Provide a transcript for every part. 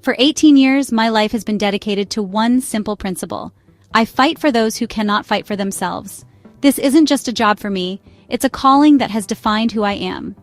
For 18 years, my life has been dedicated to one simple principle. I fight for those who cannot fight for themselves. This isn't just a job for me, it's a calling that has defined who I am.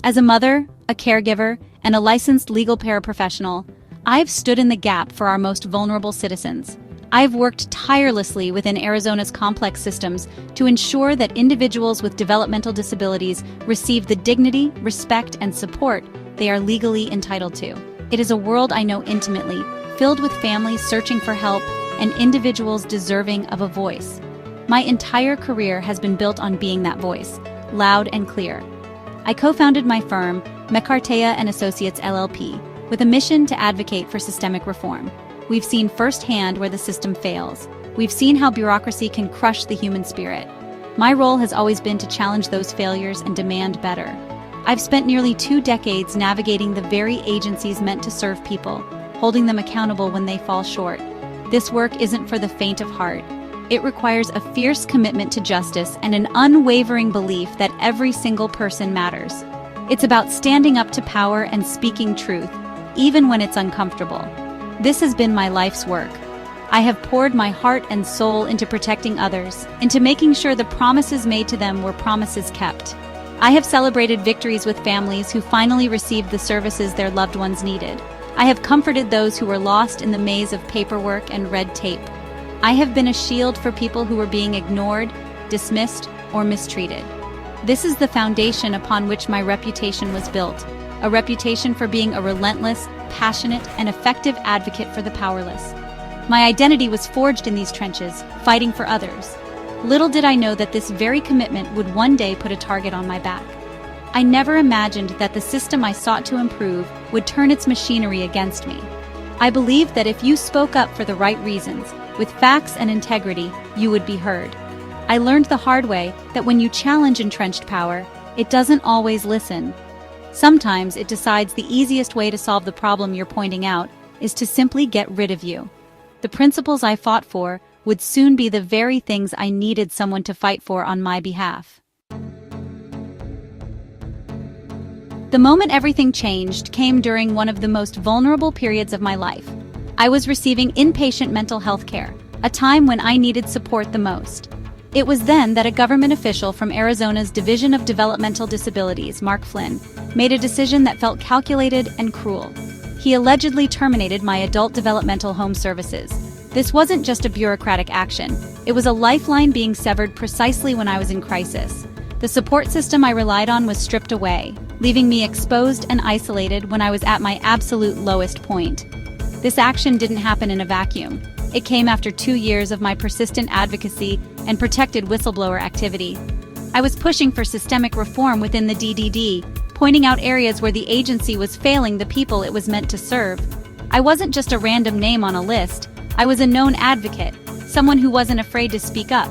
As a mother, a caregiver, and a licensed legal paraprofessional, I've stood in the gap for our most vulnerable citizens. I've worked tirelessly within Arizona's complex systems to ensure that individuals with developmental disabilities receive the dignity, respect, and support they are legally entitled to. It is a world I know intimately, filled with families searching for help and individuals deserving of a voice. My entire career has been built on being that voice, loud and clear. I co-founded my firm, Mecartea and Associates LLP, with a mission to advocate for systemic reform. We've seen firsthand where the system fails. We've seen how bureaucracy can crush the human spirit. My role has always been to challenge those failures and demand better. I've spent nearly 2 decades navigating the very agencies meant to serve people, holding them accountable when they fall short. This work isn't for the faint of heart. It requires a fierce commitment to justice and an unwavering belief that every single person matters. It's about standing up to power and speaking truth, even when it's uncomfortable. This has been my life's work. I have poured my heart and soul into protecting others, into making sure the promises made to them were promises kept. I have celebrated victories with families who finally received the services their loved ones needed. I have comforted those who were lost in the maze of paperwork and red tape. I have been a shield for people who were being ignored, dismissed, or mistreated. This is the foundation upon which my reputation was built, a reputation for being a relentless, passionate, and effective advocate for the powerless. My identity was forged in these trenches, fighting for others. Little did I know that this very commitment would one day put a target on my back. I never imagined that the system I sought to improve would turn its machinery against me. I believed that if you spoke up for the right reasons, with facts and integrity, you would be heard. I learned the hard way that when you challenge entrenched power, it doesn't always listen. Sometimes it decides the easiest way to solve the problem you're pointing out is to simply get rid of you. The principles I fought for would soon be the very things I needed someone to fight for on my behalf. The moment everything changed came during one of the most vulnerable periods of my life. I was receiving inpatient mental health care, a time when I needed support the most. It was then that a government official from Arizona's Division of Developmental Disabilities, Mark Flynn, made a decision that felt calculated and cruel. He allegedly terminated my adult developmental home services. This wasn't just a bureaucratic action. It was a lifeline being severed precisely when I was in crisis. The support system I relied on was stripped away, leaving me exposed and isolated when I was at my absolute lowest point. This action didn't happen in a vacuum. It came after 2 years of my persistent advocacy and protected whistleblower activity. I was pushing for systemic reform within the DDD, pointing out areas where the agency was failing the people it was meant to serve. I wasn't just a random name on a list. I was a known advocate, someone who wasn't afraid to speak up.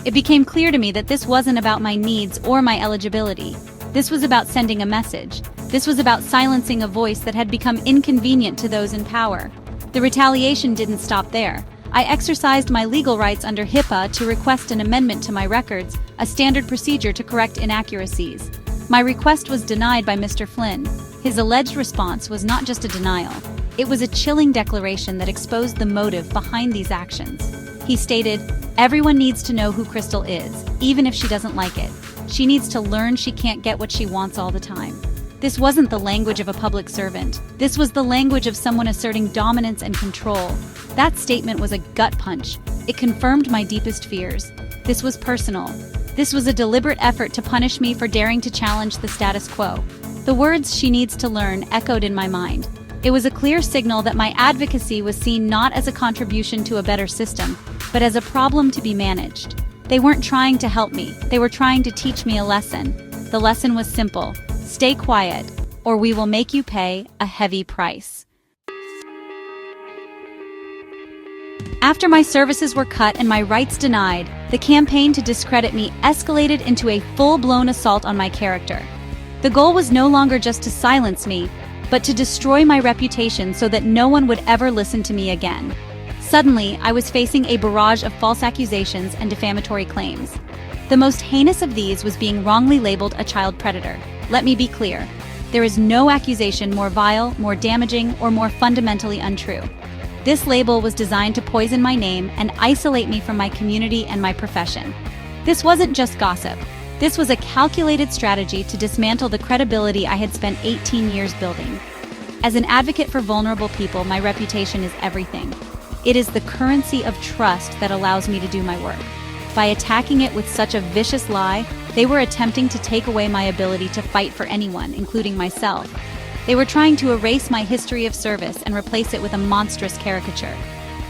It became clear to me that this wasn't about my needs or my eligibility. This was about sending a message. This was about silencing a voice that had become inconvenient to those in power. The retaliation didn't stop there. I exercised my legal rights under HIPAA to request an amendment to my records, a standard procedure to correct inaccuracies. My request was denied by Mr. Flynn. His alleged response was not just a denial. It was a chilling declaration that exposed the motive behind these actions. He stated, "Everyone needs to know who Crystal is, even if she doesn't like it. She needs to learn she can't get what she wants all the time." This wasn't the language of a public servant. This was the language of someone asserting dominance and control. That statement was a gut punch. It confirmed my deepest fears. This was personal. This was a deliberate effort to punish me for daring to challenge the status quo. The words "she needs to learn" echoed in my mind. It was a clear signal that my advocacy was seen not as a contribution to a better system, but as a problem to be managed. They weren't trying to help me. They were trying to teach me a lesson. The lesson was simple. Stay quiet, or we will make you pay a heavy price. After my services were cut and my rights denied, the campaign to discredit me escalated into a full-blown assault on my character. The goal was no longer just to silence me, but to destroy my reputation so that no one would ever listen to me again. Suddenly, I was facing a barrage of false accusations and defamatory claims. The most heinous of these was being wrongly labeled a child predator. Let me be clear. There is no accusation more vile, more damaging, or more fundamentally untrue. This label was designed to poison my name and isolate me from my community and my profession. This wasn't just gossip. This was a calculated strategy to dismantle the credibility I had spent 18 years building. As an advocate for vulnerable people, my reputation is everything. It is the currency of trust that allows me to do my work. By attacking it with such a vicious lie, they were attempting to take away my ability to fight for anyone, including myself. They were trying to erase my history of service and replace it with a monstrous caricature.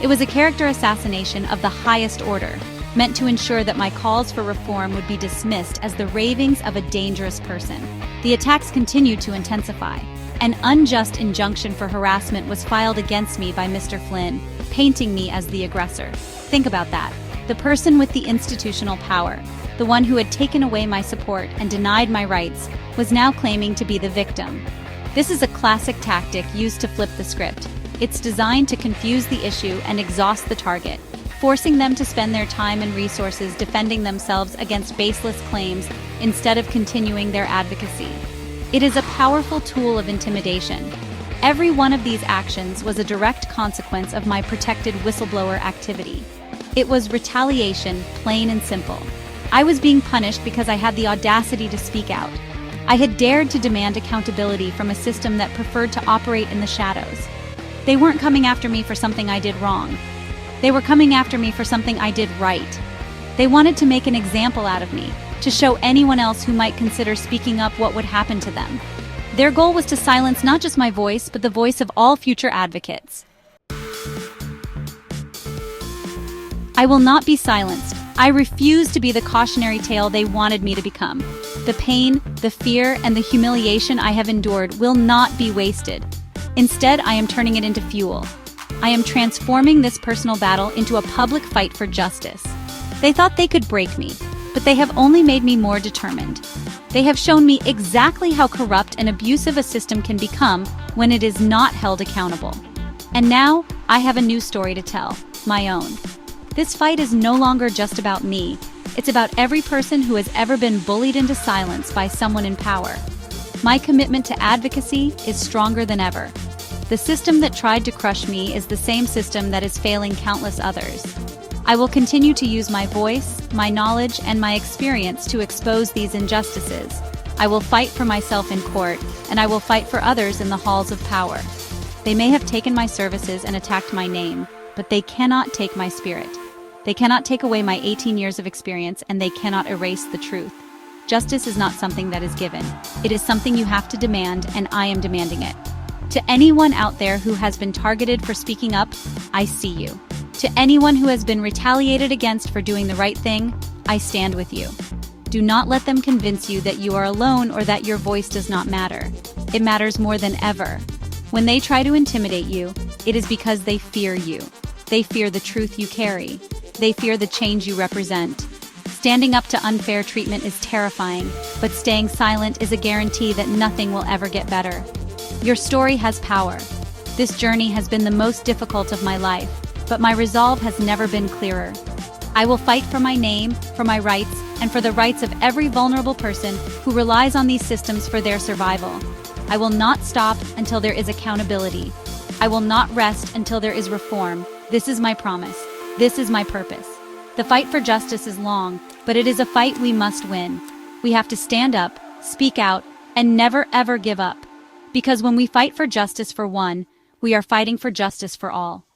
It was a character assassination of the highest order, meant to ensure that my calls for reform would be dismissed as the ravings of a dangerous person. The attacks continued to intensify. An unjust injunction for harassment was filed against me by Mr. Flynn, painting me as the aggressor. Think about that. The person with the institutional power, the one who had taken away my support and denied my rights, was now claiming to be the victim. This is a classic tactic used to flip the script. It's designed to confuse the issue and exhaust the target, forcing them to spend their time and resources defending themselves against baseless claims instead of continuing their advocacy. It is a powerful tool of intimidation. Every one of these actions was a direct consequence of my protected whistleblower activity. It was retaliation, plain and simple. I was being punished because I had the audacity to speak out. I had dared to demand accountability from a system that preferred to operate in the shadows. They weren't coming after me for something I did wrong. They were coming after me for something I did right. They wanted to make an example out of me, to show anyone else who might consider speaking up what would happen to them. Their goal was to silence not just my voice, but the voice of all future advocates. I will not be silenced. I refuse to be the cautionary tale they wanted me to become. The pain, the fear, and the humiliation I have endured will not be wasted. Instead, I am turning it into fuel. I am transforming this personal battle into a public fight for justice. They thought they could break me, but they have only made me more determined. They have shown me exactly how corrupt and abusive a system can become when it is not held accountable. And now, I have a new story to tell, my own. This fight is no longer just about me. It's about every person who has ever been bullied into silence by someone in power. My commitment to advocacy is stronger than ever. The system that tried to crush me is the same system that is failing countless others. I will continue to use my voice, my knowledge, and my experience to expose these injustices. I will fight for myself in court, and I will fight for others in the halls of power. They may have taken my services and attacked my name, but they cannot take my spirit. They cannot take away my 18 years of experience, and they cannot erase the truth. Justice is not something that is given. It is something you have to demand, and I am demanding it. To anyone out there who has been targeted for speaking up, I see you. To anyone who has been retaliated against for doing the right thing, I stand with you. Do not let them convince you that you are alone or that your voice does not matter. It matters more than ever. When they try to intimidate you, it is because they fear you. They fear the truth you carry. They fear the change you represent. Standing up to unfair treatment is terrifying, but staying silent is a guarantee that nothing will ever get better. Your story has power. This journey has been the most difficult of my life, but my resolve has never been clearer. I will fight for my name, for my rights, and for the rights of every vulnerable person who relies on these systems for their survival. I will not stop until there is accountability. I will not rest until there is reform. This is my promise. This is my purpose. The fight for justice is long, but it is a fight we must win. We have to stand up, speak out, and never ever give up. Because when we fight for justice for one, we are fighting for justice for all.